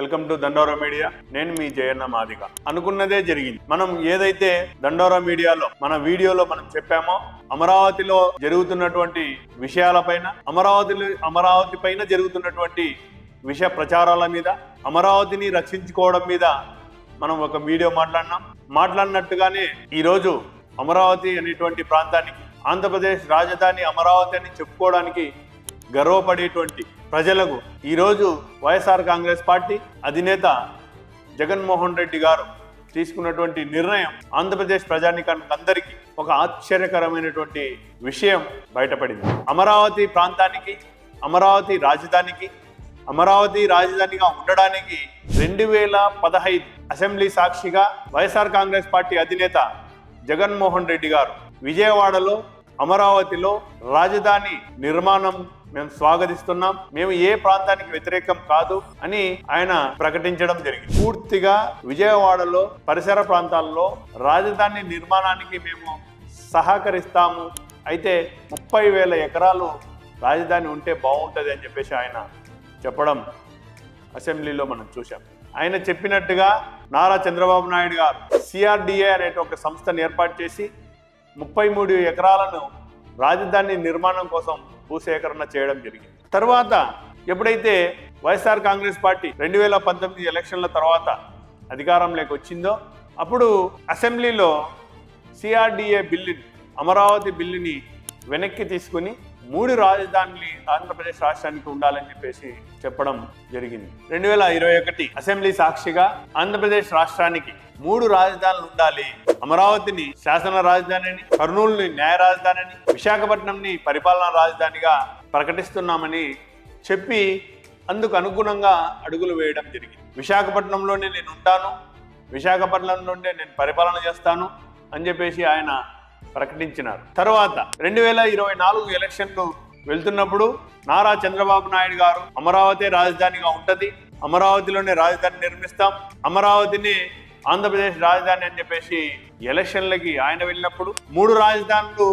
Welcome to దండోరా media. నేను మీ జయన్న మాదిగ. అనుకున్నదే జరిగింది. మనం ఏదైతే దండోరా మీడియాలో మన వీడియోలో మనం చెప్పామో, అమరావతిలో జరుగుతున్నటువంటి విషయాలపైన, అమరావతి పైన జరుగుతున్నటువంటి విషయ ప్రచారాల మీద, అమరావతిని రక్షించుకోవడం మీద మనం ఒక వీడియో మాట్లాడినట్టుగానే ఈరోజు అమరావతి అనేటువంటి ప్రాంతానికి, ఆంధ్రప్రదేశ్ రాజధాని అమరావతి అని చెప్పుకోవడానికి గర్వపడేటువంటి ప్రజలకు ఈరోజు వైఎస్ఆర్ కాంగ్రెస్ పార్టీ అధినేత జగన్మోహన్ రెడ్డి గారు తీసుకున్నటువంటి నిర్ణయం ఆంధ్రప్రదేశ్ ప్రజానీకానికి అందరికీ ఒక ఆశ్చర్యకరమైనటువంటి విషయం బయటపడింది. అమరావతి ప్రాంతానికి, అమరావతి రాజధానిగా ఉండడానికి 2015 అసెంబ్లీ సాక్షిగా వైఎస్ఆర్ కాంగ్రెస్ పార్టీ అధినేత జగన్మోహన్ రెడ్డి గారు విజయవాడలో, అమరావతిలో రాజధాని నిర్మాణం మేము స్వాగతిస్తున్నాం, మేము ఏ ప్రాంతానికి వ్యతిరేకం కాదు అని ఆయన ప్రకటించడం జరిగింది. పూర్తిగా విజయవాడలో పరిసర ప్రాంతాల్లో రాజధాని నిర్మాణానికి మేము సహకరిస్తాము, అయితే 30,000 ఎకరాలు రాజధాని ఉంటే బాగుంటుంది అని చెప్పేసి ఆయన చెప్పడం అసెంబ్లీలో మనం చూసాం. ఆయన చెప్పినట్టుగా నారా చంద్రబాబు నాయుడు గారు CRDA అనే ఒక సంస్థను ఏర్పాటు చేసి 33 ఎకరాలను రాజధాని నిర్మాణం కోసం భూసేకరణ చేయడం జరిగింది. తర్వాత ఎప్పుడైతే వైఎస్ఆర్ కాంగ్రెస్ పార్టీ 2019 ఎలక్షన్ల తర్వాత అధికారంలోకి వచ్చిందో, అప్పుడు అసెంబ్లీలో CRDA బిల్లుని, అమరావతి బిల్లుని వెనక్కి తీసుకుని 3 రాజధానులు ఆంధ్రప్రదేశ్ రాష్ట్రానికి ఉండాలని చెప్పేసి చెప్పడం జరిగింది. 2021 అసెంబ్లీ సాక్షిగా ఆంధ్రప్రదేశ్ రాష్ట్రానికి 3 రాజధానులు ఉండాలి, అమరావతిని శాసన రాజధానిని, కర్నూలుని న్యాయ రాజధానిని, విశాఖపట్నంని పరిపాలనా రాజధానిగా ప్రకటిస్తున్నామని చెప్పి అందుకు అనుగుణంగా అడుగులు వేయడం జరిగింది. విశాఖపట్నంలోనే నేను ఉంటాను, విశాఖపట్నంలోనే నేను పరిపాలన చేస్తాను అని చెప్పేసి ఆయన ప్రకటించినారు. తర్వాత 2024 ఎలక్షన్లు వెళ్తున్నప్పుడు నారా చంద్రబాబు నాయుడు గారు అమరావతి రాజధానిగా ఉంటది, అమరావతిలోనే రాజధాని నిర్మిస్తాం, అమరావతిని ఆంధ్రప్రదేశ్ రాజధాని అని చెప్పేసి ఎలక్షన్లకి ఆయన వెళ్ళినప్పుడు 3 రాజధానులు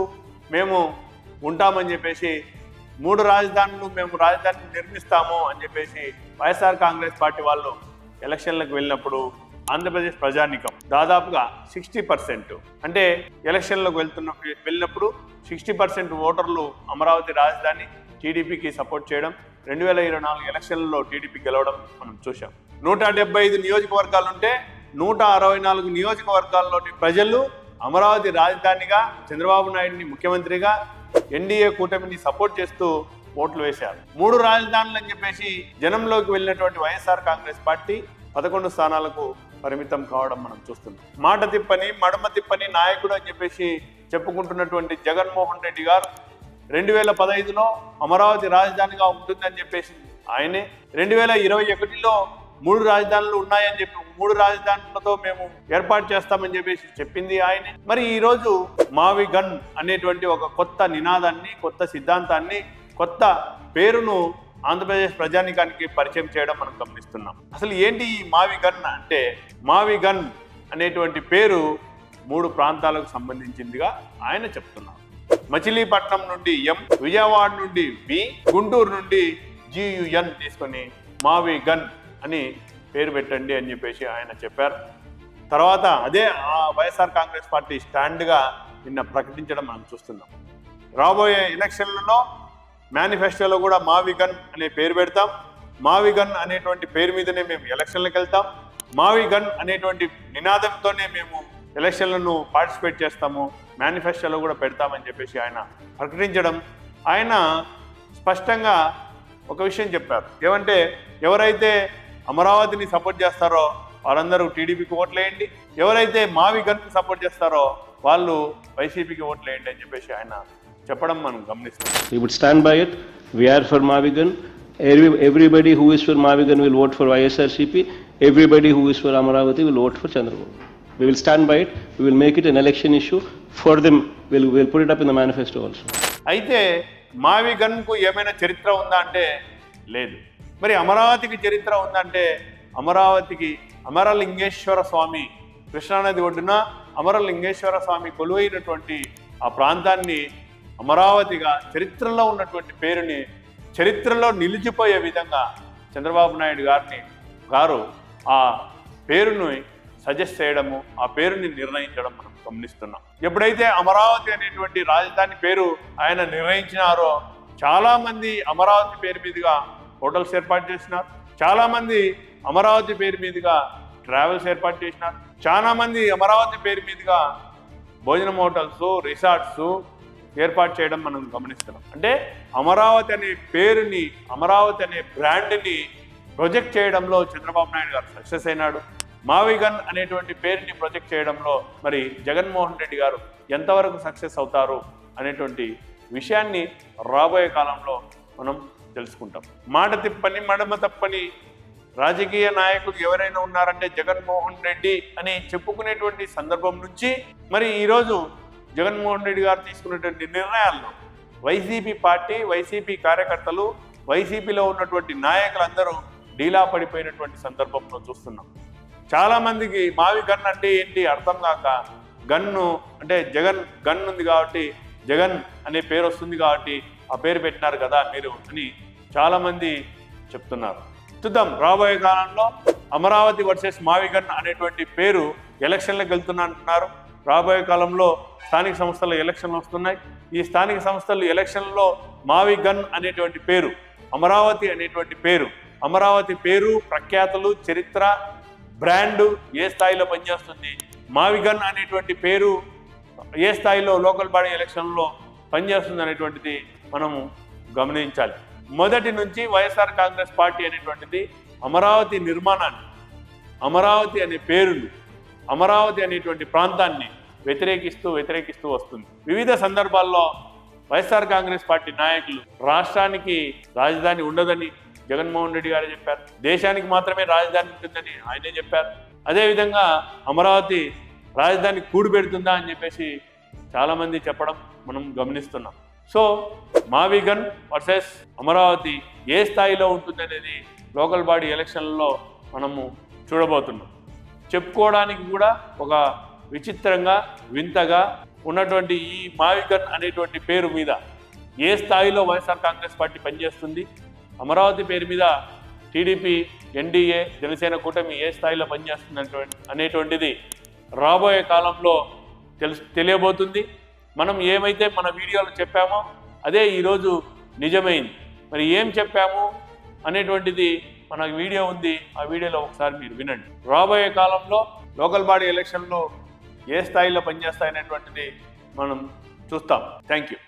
మేము ఉంటామని చెప్పేసి, 3 రాజధానులు మేము రాజధాని నిర్మిస్తాము అని చెప్పేసి వైఎస్ఆర్ కాంగ్రెస్ పార్టీ వాళ్ళు ఎలక్షన్లకు వెళ్ళినప్పుడు ఆంధ్రప్రదేశ్ ప్రజానీకం దాదాపుగా 60%, అంటే ఎలక్షన్లకు వెళ్ళినప్పుడు 60% ఓటర్లు అమరావతి రాజధాని టీడీపీకి సపోర్ట్ చేయడం, 2024 ఎలక్షన్లలో టీడీపీ గెలవడం మనం చూసాం. 175 నియోజకవర్గాలుంటే 164 నియోజకవర్గాల్లోని ప్రజలు అమరావతి రాజధానిగా, చంద్రబాబు నాయుడిని ముఖ్యమంత్రిగా, ఎన్డీఏ కూటమిని సపోర్ట్ చేస్తూ ఓట్లు వేశారు. 3 రాజధానులు అని చెప్పేసి జనంలోకి వెళ్ళినటువంటి వైఎస్ఆర్ కాంగ్రెస్ పార్టీ 11 స్థానాలకు పరిమితం కావడం మనం చూస్తున్నాం. మాట తిప్పని, మడమ తిప్పని నాయకుడు అని చెప్పేసి చెప్పుకుంటున్నటువంటి జగన్మోహన్ రెడ్డి గారు 2015లో అమరావతి రాజధానిగా ఉంటుందని చెప్పేసి ఆయనే, 2021లో 3 రాజధానులు ఉన్నాయని చెప్పి 3 రాజధానులతో మేము ఏర్పాటు చేస్తామని చెప్పేసి చెప్పింది ఆయనే. మరి ఈరోజు మావి గన్ అనేటువంటి ఒక కొత్త నినాదాన్ని, కొత్త సిద్ధాంతాన్ని, కొత్త పేరును ఆంధ్రప్రదేశ్ ప్రజానీకానికి పరిచయం చేయడం మనం గమనిస్తున్నాం. అసలు ఏంటి ఈ మావి గన్ అంటే, మావి గన్ అనేటువంటి పేరు 3 ప్రాంతాలకు సంబంధించిందిగా ఆయన చెప్తున్నారు. మచిలీపట్నం నుండి M, విజయవాడ నుండి V, గుంటూరు నుండి GUN తీసుకొని మావి గన్ అని పేరు పెట్టండి అని చెప్పేసి ఆయన చెప్పారు. తర్వాత అదే వైఎస్ఆర్ కాంగ్రెస్ పార్టీ స్టాండ్గా నిన్న ప్రకటించడం మనం చూస్తున్నాం. రాబోయే ఎలక్షన్లలో మేనిఫెస్టోలో కూడా మావి గన్ అనే పేరు పెడతాం, మావి గన్ అనేటువంటి పేరు మీదనే మేము ఎలక్షన్లకు వెళ్తాం, మావి గన్ అనేటువంటి నినాదంతోనే మేము ఎలక్షన్లను పార్టిసిపేట్ చేస్తాము, మేనిఫెస్టోలో కూడా పెడతామని చెప్పేసి ఆయన ప్రకటించడం, ఆయన స్పష్టంగా ఒక విషయం చెప్పారు. ఏమంటే, ఎవరైతే అమరావతిని సపోర్ట్ చేస్తారో వారందరూ టీడీపీకి ఓట్లేయండి, ఎవరైతే మావి గన్కి సపోర్ట్ చేస్తారో వాళ్ళు వైసీపీకి ఓట్లేయండి అని చెప్పేసి ఆయన చెప్పడం మనం గమనిస్తాం. We would stand by it. We are for Mavigan. Everybody who is for Mavigan will vote for YSRCP. Everybody who is for Amaravati will vote for Chandrababu. We will stand by it. We will make it an election issue for them. We'll put it up in the manifesto also. అయితే మావి గన్కు ఏమైనా చరిత్ర ఉందా అంటే లేదు. మరి అమరావతికి చరిత్ర ఉందంటే, అమరావతికి అమరలింగేశ్వర స్వామి, కృష్ణానది ఒడ్డున అమరలింగేశ్వర స్వామి కొలువైనటువంటి ఆ ప్రాంతాన్ని అమరావతిగా, చరిత్రలో ఉన్నటువంటి పేరుని చరిత్రలో నిలిచిపోయే విధంగా చంద్రబాబు నాయుడు గారిని గారు ఆ పేరును సజెస్ట్ చేయడము, ఆ పేరుని నిర్ణయించడం మనం గమనిస్తున్నాం. ఎప్పుడైతే అమరావతి అనేటువంటి రాజధాని పేరు ఆయన నిర్ణయించినారో చాలామంది అమరావతి పేరు మీదుగా హోటల్స్ ఏర్పాటు చేసినారు, చాలామంది అమరావతి పేరు మీదుగా ట్రావెల్స్ ఏర్పాటు చేసినారు, చాలామంది అమరావతి పేరు మీదుగా భోజనం హోటల్స్, రిసార్ట్స్ ఏర్పాటు చేయడం మనం గమనిస్తున్నాం. అంటే అమరావతి అనే పేరుని, అమరావతి అనే బ్రాండ్ని ప్రొజెక్ట్ చేయడంలో చంద్రబాబు నాయుడు గారు సక్సెస్ అయినాడు. మావిగన్ అనేటువంటి పేరుని ప్రొజెక్ట్ చేయడంలో మరి జగన్మోహన్ రెడ్డి గారు ఎంతవరకు సక్సెస్ అవుతారు అనేటువంటి విషయాన్ని రాబోయే కాలంలో మనం తెలుసుకుంటాం. మాట తిప్పని మడమ తప్పని రాజకీయ నాయకులు ఎవరైనా ఉన్నారంటే జగన్మోహన్ రెడ్డి అని చెప్పుకునేటువంటి సందర్భం నుంచి మరి ఈరోజు జగన్మోహన్ రెడ్డి గారు తీసుకున్నటువంటి నిర్ణయాల్లో వైసీపీ పార్టీ, వైసీపీ కార్యకర్తలు, వైసీపీలో ఉన్నటువంటి నాయకులందరూ డీలా పడిపోయినటువంటి సందర్భంలో చూస్తున్నాం. చాలామందికి మావి గన్ అంటే ఏంటి అర్థం కాక గన్ను అంటే జగన్ గన్ ఉంది కాబట్టి జగన్ అనే పేరు వస్తుంది కాబట్టి ఆ పేరు పెట్టినారు కదా మీరు అని చాలామంది చెప్తున్నారు. చూద్దాం రాబోయే కాలంలో అమరావతి వర్సెస్ మావిగన్ అనేటువంటి పేరు ఎలక్షన్లకు వెళ్తున్నారు. రాబోయే కాలంలో స్థానిక సంస్థల ఎలక్షన్లు వస్తున్నాయి. ఈ స్థానిక సంస్థలు ఎలక్షన్లో మావిగన్ అనేటువంటి పేరు, అమరావతి అనేటువంటి పేరు, అమరావతి పేరు, ప్రఖ్యాతులు, చరిత్ర, బ్రాండు ఏ స్థాయిలో పనిచేస్తుంది, మావిగన్ అనేటువంటి పేరు ఏ స్థాయిలో లోకల్ బాడీ ఎలక్షన్లో పనిచేస్తుంది అనేటువంటిది మనము గమనించాలి. మొదటి నుంచి వైఎస్ఆర్ కాంగ్రెస్ పార్టీ అనేటువంటిది అమరావతి నిర్మాణాన్ని, అమరావతి అనే పేరును, అమరావతి అనేటువంటి ప్రాంతాన్ని వ్యతిరేకిస్తూ వస్తుంది. వివిధ సందర్భాల్లో వైఎస్ఆర్ కాంగ్రెస్ పార్టీ నాయకులు రాష్ట్రానికి రాజధాని ఉండదని జగన్మోహన్ రెడ్డి గారే చెప్పారు, దేశానికి మాత్రమే రాజధాని ఉంటుందని ఆయనే చెప్పారు. అదేవిధంగా అమరావతి రాజధాని కూడిపెడుతుందా అని చెప్పేసి చాలామంది చెప్పడం మనం గమనిస్తున్నాం. సో మావిగన్ వర్సెస్ అమరావతి ఏ స్థాయిలో ఉంటుందనేది లోకల్ బాడీ ఎలక్షన్లలో మనము చూడబోతున్నాం. చెప్పుకోవడానికి కూడా ఒక విచిత్రంగా, వింతగా ఉన్నటువంటి ఈ మావిగన్ అనేటువంటి పేరు మీద ఏ స్థాయిలో వైఎస్ఆర్ కాంగ్రెస్ పార్టీ పనిచేస్తుంది, అమరావతి పేరు మీద టీడీపీ, ఎన్డీఏ, జనసేన కూటమి ఏ స్థాయిలో పనిచేస్తుంది అనేటువంటిది రాబోయే కాలంలో తెలియబోతుంది. మనం ఏమైతే మన వీడియోలో చెప్పామో అదే ఈరోజు నిజమైంది. మరి ఏం చెప్పాము అనేటువంటిది మన వీడియో ఉంది, ఆ వీడియోలో ఒకసారి మీరు వినండి. రాబోయే కాలంలో లోకల్ బాడీ ఎలక్షన్లో ఏ స్థాయిలో పనిచేస్తాయనేటువంటిది మనం చూస్తాం. Thank you.